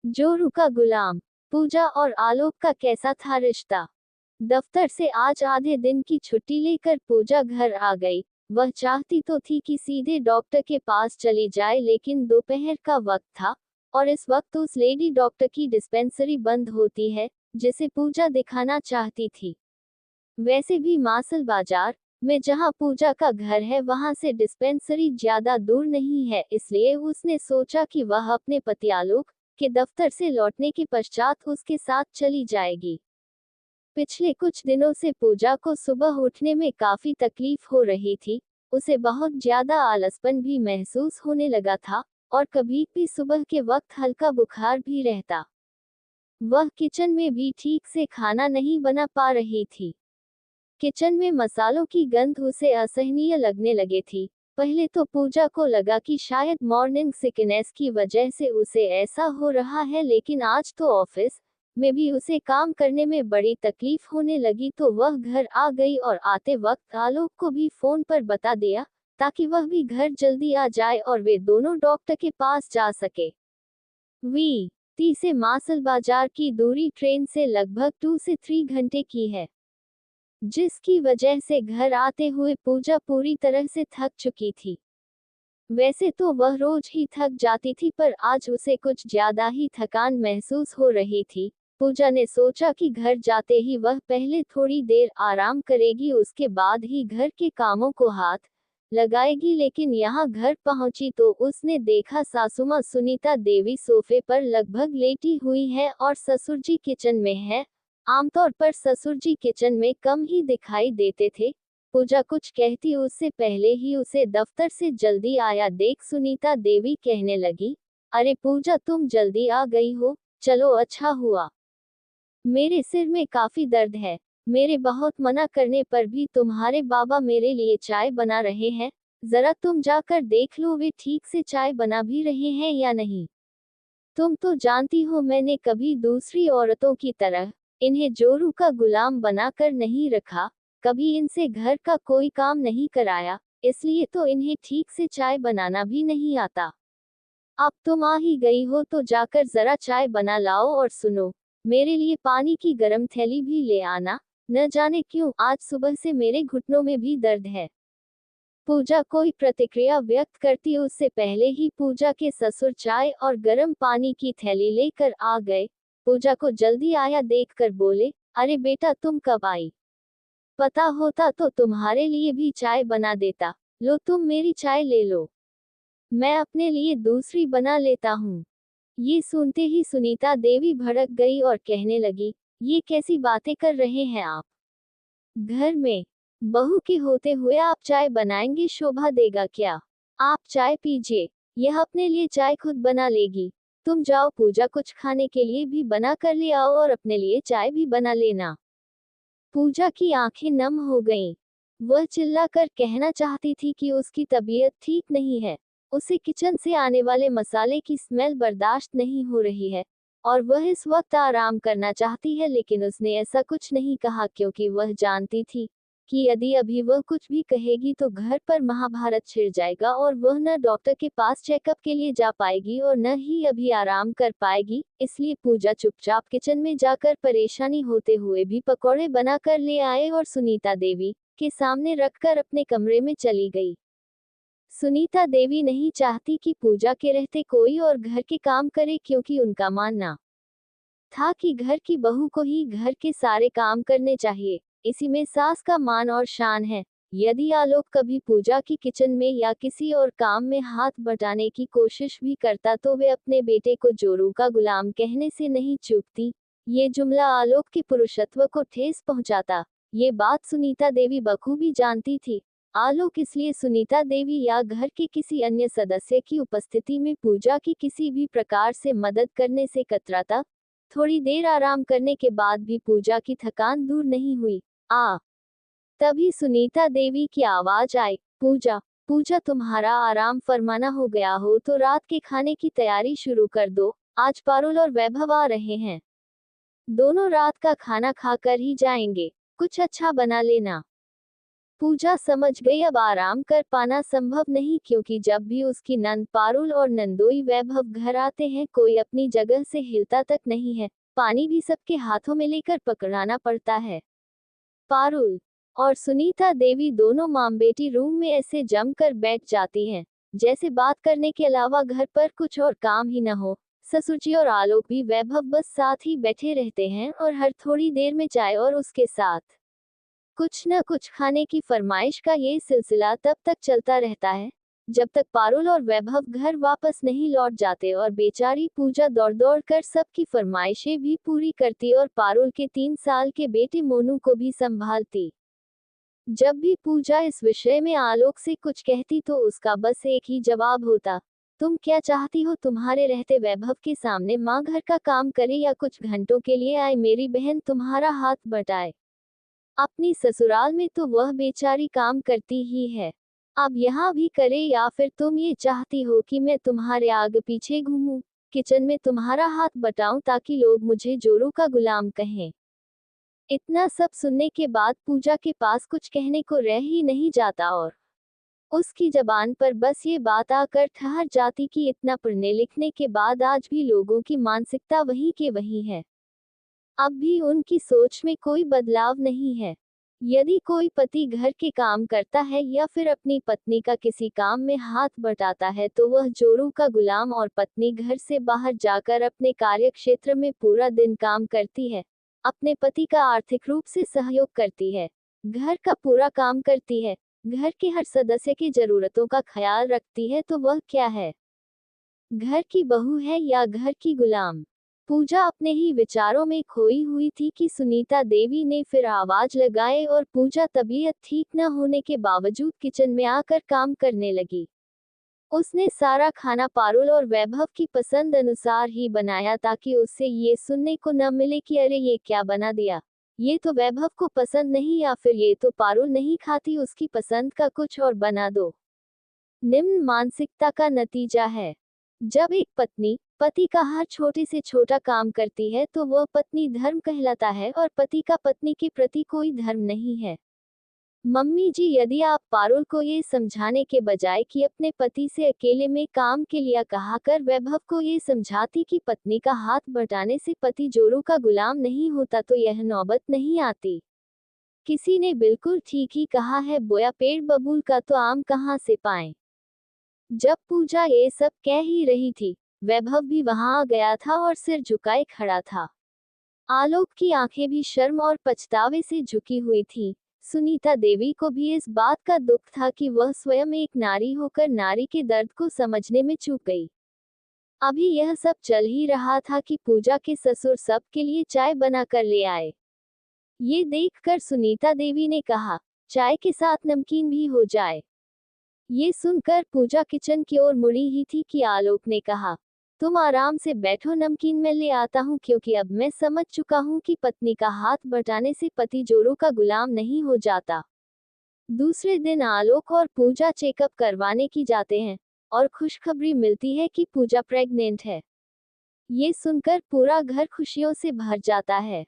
जोरू का गुलाम। पूजा और आलोक का कैसा था रिश्ता। दफ्तर से आज आधे दिन की छुट्टी लेकर पूजा घर आ गई। वह चाहती तो थी कि सीधे डॉक्टर के पास चली जाए, लेकिन दोपहर का वक्त था और इस वक्त उस लेडी डॉक्टर की डिस्पेंसरी बंद होती है जिसे पूजा दिखाना चाहती थी। वैसे भी मासल बाजार में जहां पूजा का घर है वहां से डिस्पेंसरी ज्यादा दूर नहीं है, इसलिए उसने सोचा कि वह अपने पति आलोक के दफ्तर से लौटने के पश्चात उसके साथ चली जाएगी। पिछले कुछ दिनों से पूजा को सुबह उठने में काफी तकलीफ हो रही थी। उसे बहुत ज्यादा आलसपन भी महसूस होने लगा था और कभी भी सुबह के वक्त हल्का बुखार भी रहता। वह किचन में भी ठीक से खाना नहीं बना पा रही थी। किचन में मसालों की गंध उसे असहनीय लगने लगे थी। पहले तो पूजा को लगा कि शायद मॉर्निंग सिकनेस की वजह से उसे ऐसा हो रहा है, लेकिन आज तो ऑफिस में भी उसे काम करने में बड़ी तकलीफ होने लगी, तो वह घर आ गई और आते वक्त आलोक को भी फोन पर बता दिया ताकि वह भी घर जल्दी आ जाए और वे दोनों डॉक्टर के पास जा सके। वी ती से मासल बाजार की दूरी ट्रेन से लगभग 2 से 3 घंटे की है, जिसकी वजह से घर आते हुए पूजा पूरी तरह से थक चुकी थी। वैसे तो वह रोज ही थक जाती थी, पर आज उसे कुछ ज्यादा ही थकान महसूस हो रही थी। पूजा ने सोचा कि घर जाते ही वह पहले थोड़ी देर आराम करेगी, उसके बाद ही घर के कामों को हाथ लगाएगी, लेकिन यहाँ घर पहुंची तो उसने देखा सासुमा सुनीता देवी सोफे पर लगभग लेटी हुई है और ससुर जी किचन में है। आमतौर पर ससुर जी किचन में कम ही दिखाई देते थे। पूजा कुछ कहती उससे पहले ही उसे दफ्तर से जल्दी आया देख सुनीता देवी कहने लगी, अरे पूजा, तुम जल्दी आ गई हो, चलो अच्छा हुआ। मेरे सिर में काफी दर्द है। मेरे बहुत मना करने पर भी तुम्हारे बाबा मेरे लिए चाय बना रहे हैं। जरा तुम जाकर देख लो वे ठीक से चाय बना भी रहे हैं या नहीं। तुम तो जानती हो मैंने कभी दूसरी औरतों की तरह इन्हें जोरू का गुलाम बनाकर नहीं रखा, कभी इनसे घर का कोई काम नहीं कराया, इसलिए तो इन्हें ठीक से चाय बनाना भी नहीं आता। अब तुम आ ही गई हो तो जाकर जरा चाय बना लाओ और सुनो, मेरे लिए पानी की गर्म थैली भी ले आना। न जाने क्यों आज सुबह से मेरे घुटनों में भी दर्द है। पूजा कोई प्रतिक्रिया व्यक्त करती उससे पहले ही पूजा के ससुर चाय और गर्म पानी की थैली लेकर आ गए। पूजा को जल्दी आया देखकर बोले, अरे बेटा, तुम कब आई? पता होता तो तुम्हारे लिए भी चाय बना देता। लो, तुम मेरी चाय ले लो, मैं अपने लिए दूसरी बना लेता हूँ। ये सुनते ही सुनीता देवी भड़क गई और कहने लगी, ये कैसी बातें कर रहे हैं आप? घर में बहू के होते हुए आप चाय बनाएंगे, शोभा देगा क्या? आप चाय पीजिए, यह अपने लिए चाय खुद बना लेगी। तुम जाओ पूजा, कुछ खाने के लिए भी बना कर ले आओ और अपने लिए चाय भी बना लेना। पूजा की आंखें नम हो गईं। वह चिल्लाकर कहना चाहती थी कि उसकी तबीयत ठीक नहीं है, उसे किचन से आने वाले मसाले की स्मेल बर्दाश्त नहीं हो रही है और वह इस वक्त आराम करना चाहती है, लेकिन उसने ऐसा कुछ नहीं कहा क्योंकि वह जानती थी कि यदि अभी वह कुछ भी कहेगी तो घर पर महाभारत छिड़ जाएगा और वह न डॉक्टर के पास चेकअप के लिए जा पाएगी और न ही अभी आराम कर पाएगी। इसलिए पूजा चुपचाप किचन में जाकर परेशानी होते हुए भी पकौड़े बनाकर ले आए और सुनीता देवी के सामने रखकर अपने कमरे में चली गई। सुनीता देवी नहीं चाहती कि पूजा के रहते कोई और घर के काम करे, क्योंकि उनका मानना था कि घर की बहू को ही घर के सारे काम करने चाहिए, इसी में सास का मान और शान है। यदि आलोक कभी पूजा की किचन में या किसी और काम में हाथ बटाने की कोशिश भी करता तो वे अपने बेटे को जोरू का गुलाम कहने से नहीं चूकती। ये जुमला आलोक के पुरुषत्व को ठेस पहुंचाता। ये बात सुनीता देवी बखूबी जानती थी। आलोक इसलिए सुनीता देवी या घर के किसी अन्य सदस्य की उपस्थिति में पूजा की किसी भी प्रकार से मदद करने से कतराता। थोड़ी देर आराम करने के बाद भी पूजा की थकान दूर नहीं हुई। तभी सुनीता देवी की आवाज आई, पूजा, पूजा, तुम्हारा आराम फरमाना हो गया हो तो रात के खाने की तैयारी शुरू कर दो। आज पारुल और वैभव आ रहे हैं, दोनों रात का खाना खाकर ही जाएंगे। कुछ अच्छा बना लेना। पूजा समझ गई अब आराम कर पाना संभव नहीं, क्योंकि जब भी उसकी नंद पारुल और नंदोई वैभव घर आते हैं कोई अपनी जगह से हिलता तक नहीं है। पानी भी सबके हाथों में लेकर पकड़ाना पड़ता है। पारुल और सुनीता देवी दोनों मां बेटी रूम में ऐसे जमकर बैठ जाती हैं जैसे बात करने के अलावा घर पर कुछ और काम ही न हो। ससुरजी और आलोक भी वैभव बस साथ ही बैठे रहते हैं और हर थोड़ी देर में चाय और उसके साथ कुछ न कुछ खाने की फरमाइश का ये सिलसिला तब तक चलता रहता है जब तक पारुल और वैभव घर वापस नहीं लौट जाते और बेचारी पूजा दौड़ दौड़ कर सबकी फरमाइशें भी पूरी करती और पारुल के 3 साल के बेटे मोनू को भी संभालती। जब भी पूजा इस विषय में आलोक से कुछ कहती तो उसका बस एक ही जवाब होता, तुम क्या चाहती हो तुम्हारे रहते वैभव के सामने माँ घर का काम करे या कुछ घंटों के लिए आए मेरी बहन तुम्हारा हाथ बटाए। अपनी ससुराल में तो वह बेचारी काम करती ही है, अब यहाँ भी करे, या फिर तुम ये चाहती हो कि मैं तुम्हारे आगे पीछे घूमूं, किचन में तुम्हारा हाथ बटाऊं ताकि लोग मुझे जोरू का गुलाम कहें। इतना सब सुनने के बाद पूजा के पास कुछ कहने को रह ही नहीं जाता और उसकी जबान पर बस ये बात आकर ठहर जाती कि इतना पढ़ने लिखने के बाद आज भी लोगों की मानसिकता वही के वही है। अब भी उनकी सोच में कोई बदलाव नहीं है। यदि कोई पति घर के काम करता है या फिर अपनी पत्नी का किसी काम में हाथ बटाता है तो वह जोरू का गुलाम, और पत्नी घर से बाहर जाकर अपने कार्य क्षेत्र में पूरा दिन काम करती है, अपने पति का आर्थिक रूप से सहयोग करती है, घर का पूरा काम करती है, घर के हर सदस्य की जरूरतों का ख्याल रखती है, तो वह क्या है, घर की बहू है या घर की गुलाम? पूजा अपने ही विचारों में खोई हुई थी कि सुनीता देवी ने फिर आवाज लगाए और पूजा तबीयत ठीक न होने के बावजूद किचन में आकर काम करने लगी। उसने सारा खाना पारुल और वैभव की पसंद अनुसार ही बनाया ताकि उससे ये सुनने को न मिले कि अरे ये क्या बना दिया, ये तो वैभव को पसंद नहीं, या फिर ये तो पारुल नहीं खाती, उसकी पसंद का कुछ और बना दो। निम्न मानसिकता का नतीजा है। जब एक पत्नी पति का हर छोटे से छोटा काम करती है तो वह पत्नी धर्म कहलाता है और पति का पत्नी के प्रति कोई धर्म नहीं है। मम्मी जी, यदि आप पारुल को ये समझाने के बजाय कि अपने पति से अकेले में काम के लिए कहा कर वैभव को ये समझाती कि पत्नी का हाथ बटाने से पति जोरू का गुलाम नहीं होता तो यह नौबत नहीं आती। किसी ने बिल्कुल ठीक ही कहा है, बोया पेड़ बबूल का तो आम कहाँ से पाएं। जब पूजा ये सब कह ही रही थी वैभव भी वहां आ गया था और सिर झुकाए खड़ा था। आलोक की आंखें भी शर्म और पछतावे से झुकी हुई थीं। सुनीता देवी को भी इस बात का दुख था कि वह स्वयं एक नारी होकर नारी के दर्द को समझने में चूक गई। अभी यह सब चल ही रहा था कि पूजा के ससुर सब के लिए चाय बनाकर ले आए। ये देखकर सुनीता देवी ने कहा, चाय के साथ नमकीन भी हो जाए। ये सुनकर पूजा किचन की ओर मुड़ी ही थी कि आलोक ने कहा, तुम आराम से बैठो, नमकीन मैं ले आता हूँ, क्योंकि अब मैं समझ चुका हूँ कि पत्नी का हाथ बटाने से पति जोरू का गुलाम नहीं हो जाता। दूसरे दिन आलोक और पूजा चेकअप करवाने की जाते हैं और खुशखबरी मिलती है कि पूजा प्रेग्नेंट है। ये सुनकर पूरा घर खुशियों से भर जाता है।